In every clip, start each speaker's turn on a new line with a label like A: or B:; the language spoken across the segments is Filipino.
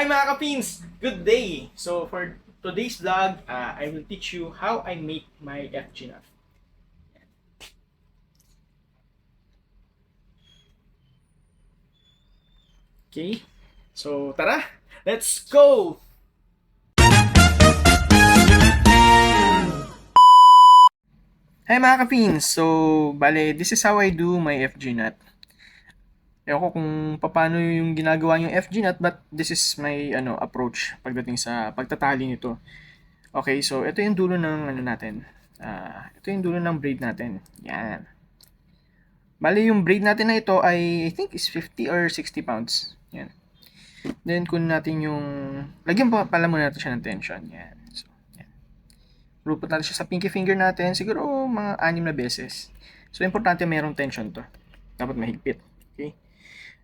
A: Hi mga kapins! Good day! So for today's vlog, I will teach you how I make my FGNAF. Okay? So tara! Let's go! Hi mga kapins! So, bale, this is how I do my FGNAT. Ewan ko kung paano yung ginagawa yung FGNAT, but this is my approach pagdating sa pagtatali nito. Okay, so ito yung dulo ng natin. Ito yung dulo ng braid natin. Yan. Bali, yung braid natin na ito ay, I think, is 50 or 60 pounds. Yan. Then, kunin natin yung, lagyan pa pala muna natin siya ng tension. Yan. So, yan. Lupot natin siya sa pinky finger natin, siguro mga 6 na beses. So, importante mayroong tension to. Dapat mahigpit. Okay?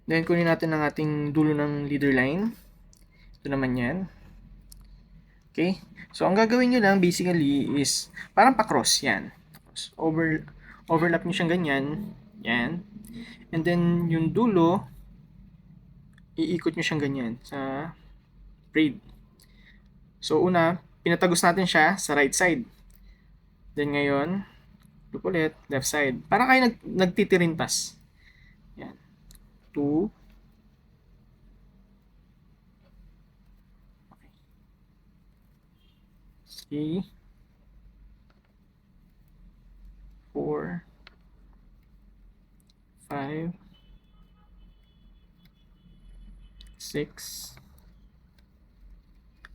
A: Then, kunin natin ang ating dulo ng leader line. Ito naman yan. Okay? So, ang gagawin nyo lang, basically, is parang pa-cross. Yan. Overlap nyo siyang ganyan. Yan. And then, yung dulo, iikot nyo siyang ganyan sa braid. So, una, pinatagos natin siya sa right side. Then, ngayon, loop ulit, left side. Para kayo nagtitirintas. Yan. 2. Okay. 3. 4. 5. 6.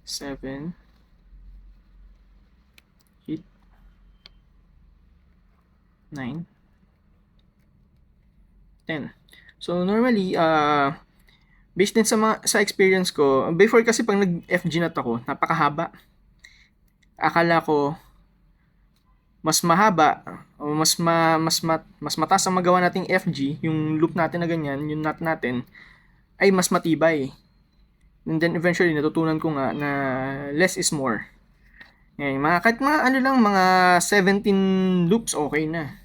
A: 7. 8. 9. 10. So, normally, based din sa experience ko, before kasi pag nag-FGNAT ako, napakahaba. Akala ko, mas mahaba, o mas mataas ang magawa nating FG, yung loop natin na ganyan, yung knot natin, ay mas matibay. And then eventually, natutunan ko nga na less is more. Ngayon, kahit mga lang, mga 17 loops, okay na.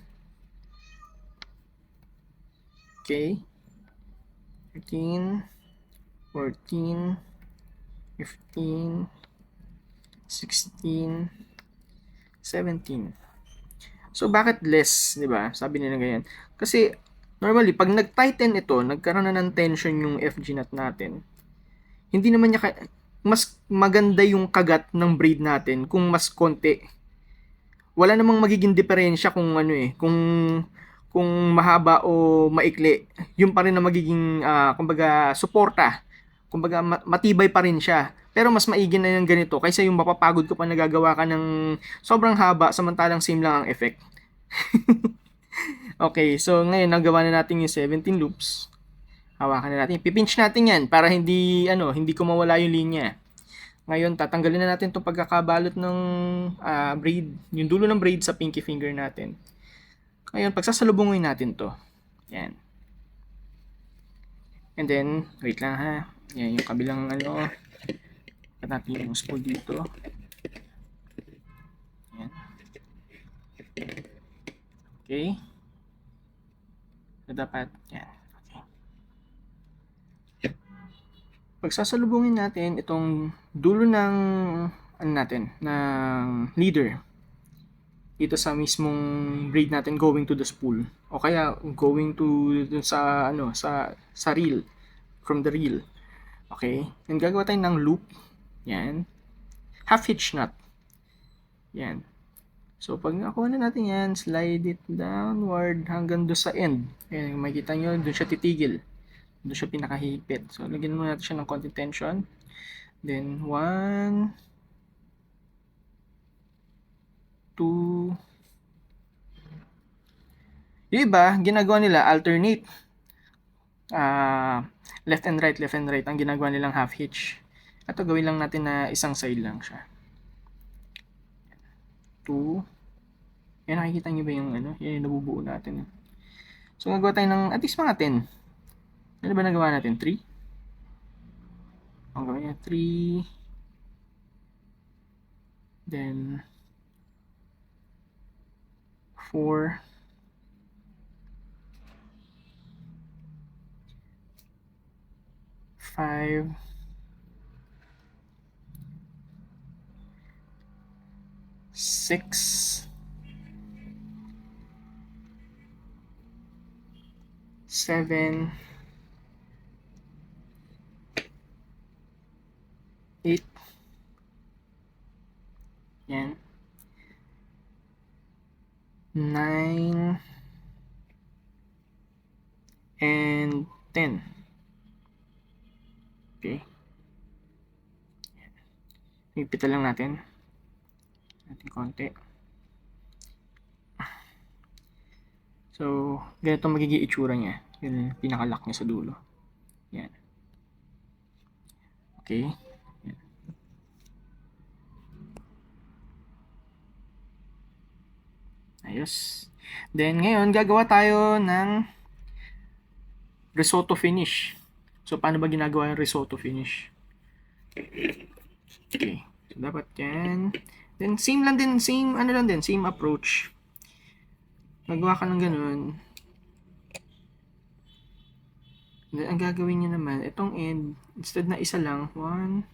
A: Okay. 13, 14, 15, 16, 17. So, bakit less, di ba? Sabi nila ganyan. Kasi, normally, pag nag-tighten ito, nagkaroon na ng tension yung FG knot natin, hindi naman niya, mas maganda yung kagat ng braid natin kung mas konti. Wala namang magiging diferensya kung kung mahaba o maikli. Yun pa rin na magiging, kumbaga, suporta. Kumbaga, matibay pa rin siya. Pero mas maigi na yung ganito kaysa yung mapapagod ko pa nagagawa ka ng sobrang haba samantalang same lang ang effect. Okay, so ngayon nagawa na natin yung 17 loops. Hawakan na natin. Pipinch natin yan para hindi ko mawala yung linya. Ngayon, tatanggalin na natin itong pagkakabalot ng braid, yung dulo ng braid sa pinky finger natin. Ngayon, pagsasalubungin natin to. Yan. And then, wait lang ha. Yan, yung kabilang Kat natin yung spool dito. Yan. Okay. So, dapat, yan. Okay. Pagsasalubungin natin itong dulo ng, ng leader. Dito sa mismong braid natin going to the spool. O kaya, going to sa, sa reel. From the reel. Okay. And gagawa tayo ng loop. Yan. Half hitch knot. Yan. So, pag nakuha na natin yan, slide it downward hanggang doon sa end. Ayan, makikita nyo, doon siya titigil. Doon siya pinakahigpit. So, lagyan muna natin siya ng konti tension. Then, 1, 2. Yung iba, ginagawa nila alternate. Left and right ang ginagawa nilang half hitch. Ito gawin lang natin na isang side lang siya. 2. Yan, nakikita nyo ba yung yan yung nabubuo natin. So, gagawa tayo ng at least mga 10. Ano ba nagawa natin? 3? Ang gawin niya 3. Then 4. 5. 6, 7, 8, yan, 9, and 10. Okay. Higpitan lang natin konti. So, ganito magiging itsura niya. Yung pinaka-lock niya sa dulo. Yan. Okay. Yan. Ayos. Then, ngayon, gagawa tayo ng risotto finish. So, paano ba ginagawa yung risotto finish? Okay. So, dapat yan. Then, same lang din. Same approach. Magawa ka ng ganun. Then, ang gagawin niya naman, itong end, instead na isa lang, 1,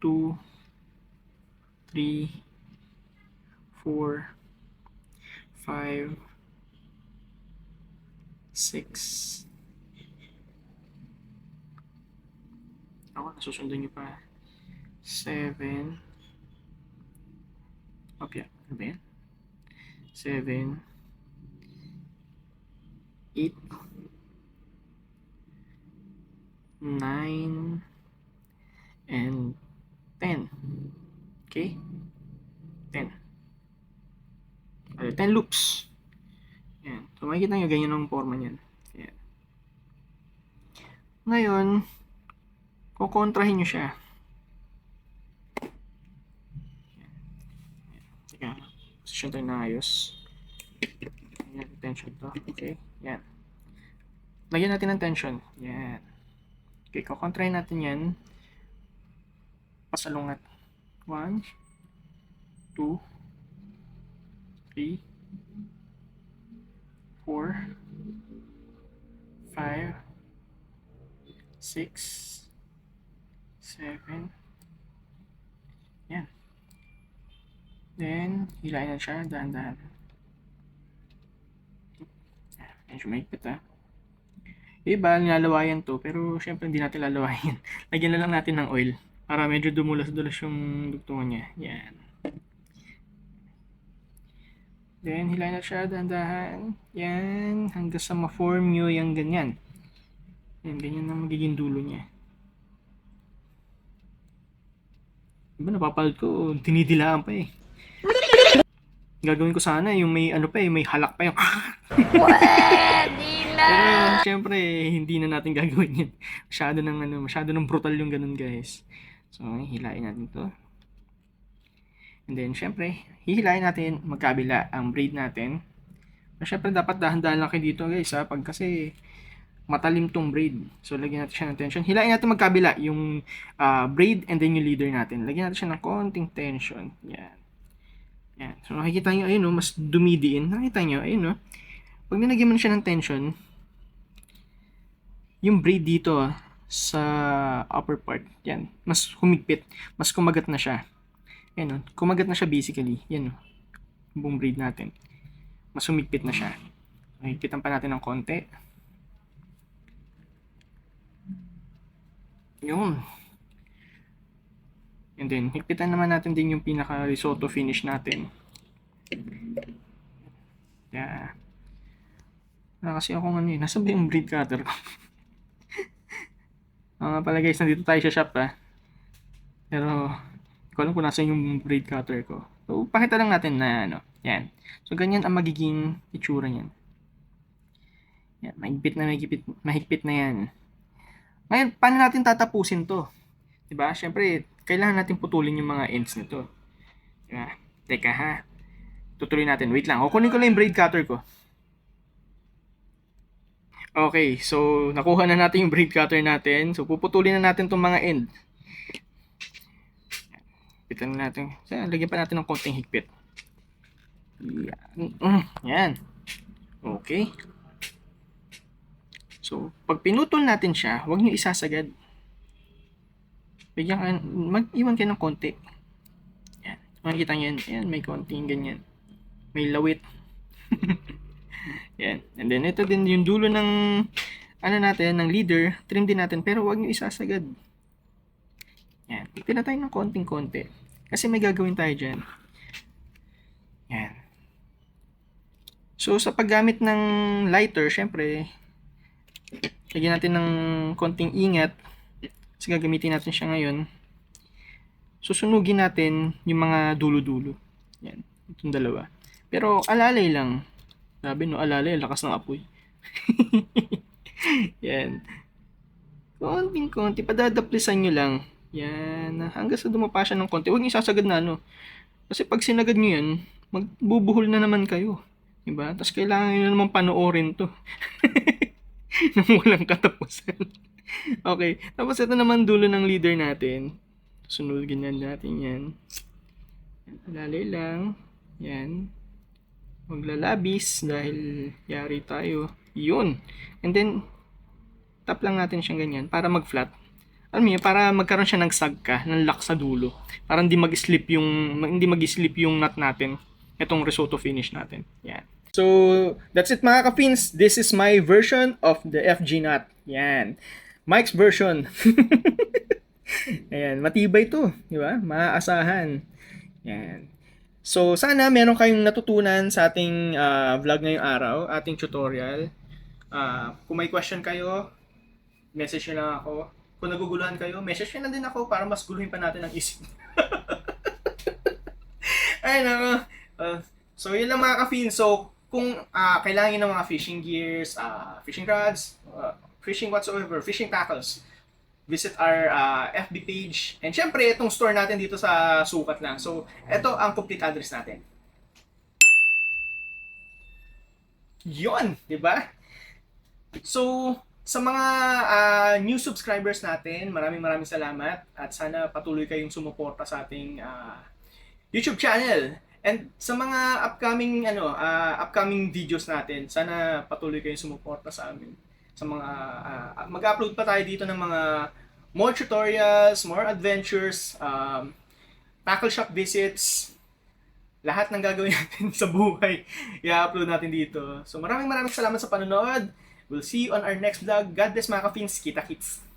A: 2, 3, 4, 5, 6. Ako, nasusundan nyo pa. 7. Okay, ano ba yan? 7, 8, 9, and 10. Okay? 10. 10 loops. Yan. So, makikita nyo, ganyan ang forma niyan. Yan. Ngayon, kukontrahin nyo siya. Teka, position tayo na ayos. Yan, tension to. Okay, yan. Lagyan natin ng tension. Yan. Okay, kukontrahin natin yan. Pasalungat. 1, 2, 3, 4, 5, 6, 7. Yan. Then, hilahin na siya, dahan-dahan. Medyo mahigpit Iba, nilalawayan to, pero syempre hindi natin lalawayan. Lagyan na lang natin ng oil para medyo dumulas-dulas yung dugtungan niya. Yan. Then, hilahin na siya, dahan-dahan. Yan, hanggang sa ma-form nyo yung ganyan. Yan, ganyan na magiging dulo niya. Diba, napapalad ko, dinidilaan pa Gagawin ko sana yung may may halak pa yung Pwede na! Pero syempre, hindi na natin gagawin yun. Masyado ng brutal yung ganun, guys. So, hilain natin to. And then, syempre, hihilain natin magkabila ang braid natin. So, syempre, dapat dahan-dahan lang kayo dito, guys, pag kasi matalim tong braid. So, lagyan natin siya ng tension. Hilain natin magkabila yung braid and then yung leader natin. Lagyan natin siya ng konting tension. Yan. Yan. So, nakikita nyo, ayun, mas dumidiin. Nakikita nyo, ayun, pag nilagyan mo na siya ng tension, yung braid dito, sa upper part, yan, mas humigpit, mas kumagat na siya. Yan, kumagat na siya basically. Yan, buong braid natin. Mas humigpit na siya. Higpitan pa natin ng konti. Yun. And then, higpitan naman natin din yung pinaka risotto finish natin. Yeah. Kasi ako nasa ba yung braid cutter ko? Nga pala guys, nandito tayo sa shop Pero, hindi ko alam kung nasa yung braid cutter ko. So, pakita lang natin na yan. So, ganyan ang magiging itsura niyan. Yan, mahigpit na yan. Ngayon, paano natin tatapusin to? Diba? Siyempre, kailangan natin putulin yung mga ends nito. Diba? Teka tutuloy natin. Wait lang. Kukunin ko lang yung braid cutter ko. Okay, so nakuha na natin yung braid cutter natin. So puputulin na natin itong mga end. Higpitan natin. So, lagyan pa natin ng konting higpit. Yan. Yan. Okay. So, pag pinutol natin siya, huwag nyo isasagad. Mag-iwan kayo ng konti. Yan. Makikita nyo yan. Ayan, may konting ganyan. May lawit. Yan. And then, ito din yung dulo ng ano natin, ng leader. Trim din natin, pero wag nyo isasagad. Yan. Tignan na tayo ng konting-konti. Kasi may gagawin tayo dyan. Yan. So, sa paggamit ng lighter, syempre, lagyan natin ng konting ingat. Kasi gagamitin natin siya ngayon. Susunugin natin yung mga dulo-dulo. Yan. Itong dalawa. Pero, alalay lang. Sabi no, alalay, lakas ng apoy. Yan. Konting-konti. Padadaplisan nyo lang. Yan. Hanggang sa dumapa siya ng konti. Huwag niyo sasagad na ano. Kasi pag sinagad nyo yan, magbubuhol na naman kayo. Diba? Tapos kailangan nyo naman panoorin to. Nang walang katapusan. Okay. Tapos ito naman dulo ng leader natin. Sunugin natin yan. Alalay lang. Yan. Maglalabis dahil yari tayo. Yun. And then, tap lang natin siyang ganyan para mag-flat. Alam mo yun, para magkaroon siya ng sagka, ng lock sa dulo. Para hindi mag-slip yung nut natin. Itong risotto finish natin. Yan. So, that's it mga ka-fins. This is my version of the FG nut. Yan. Mike's version. Ayan, matibay to. Di ba? Maaasahan. Yan. So, sana meron kayong natutunan sa ating vlog ngayong araw, ating tutorial. Kung may question kayo, message nyo lang ako. Kung naguguluhan kayo, message nyo lang din ako para mas guluhin pa natin ang isip. Ay, nako. So, yun lang mga ka-fin. So, kung kailangan nyo ng mga fishing gears, fishing rods, fishing whatsoever, fishing tackles, visit our FB page. And syempre, itong store natin dito sa Sukat lang. So, ito ang complete address natin. Yon, di ba? So, sa mga new subscribers natin, maraming salamat at sana patuloy kayong sumuporta sa ating YouTube channel. And sa mga upcoming videos natin, sana patuloy kayong sumuporta sa amin. Sa mga mag-upload pa tayo dito ng mga more tutorials, more adventures, tackle shop visits, lahat ng gagawin natin sa buhay, i-upload natin dito. So maraming salamat sa panonood. We'll see you on our next vlog. God bless mga ka-fins. Kita-kits!